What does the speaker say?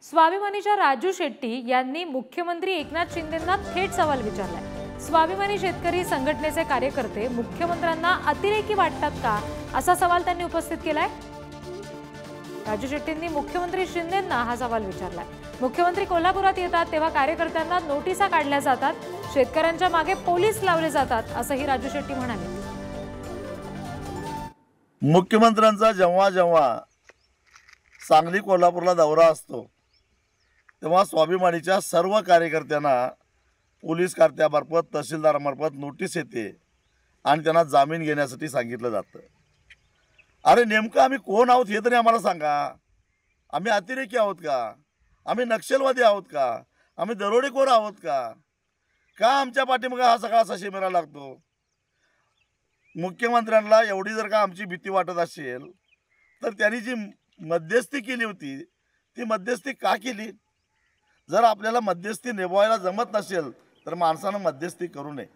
स्वाभिमानीच्या राजू शेट्टी यांनी मुख्यमंत्री एकनाथ शिंदेंना थेट सवाल विचारलाय। स्वाभिमानी शेतकरी संघटनेचे कार्यकर्ते मुख्यमंत्र्यांना अतिरेकी वाटतात का, असा सवाल त्यांनी उपस्थित केलाय। राजू शेट्टींनी मुख्यमंत्री शिंदेंना हा सवाल विचारलाय। मुख्यमंत्री कोल्हापुरात येतात तेव्हा कार्यकर्त्यांना नोटिसा काढल्या जातात, शेतकऱ्यांच्या मागे पोलीस लावले जातात, असंही राजू शेट्टी म्हणाले। मुख्यमंत्र्यांचा जेव्हा जेव्हा सांगली कोल्हापूरला दौरा असतो तेव्हा स्वाभिमानीच्या सर्व कार्यकर्त्यांना पोलीस खात्यामार्फत तहसीलदारामार्फत नोटीस येते आणि त्यांना जामीन घेण्यासाठी सांगितलं जातं। अरे नेमकं आम्ही कोण आहोत हे तरी आम्हाला सांगा। आम्ही अतिरेकी आहोत का? आम्ही नक्षलवादी आहोत का? आम्ही दरोडेखोर आहोत का? का आमच्या पाठीमागे हा सगळा असा शिमेरा लागतो? मुख्यमंत्र्यांना एवढी जर का आमची भीती वाटत असेल तर त्यांनी जी मध्यस्थी केली होती ती मध्यस्थी का केली? जर आपल्याला मध्यस्थी निभवायला जमत नसेल तर माणसानं मध्यस्थी करू नये।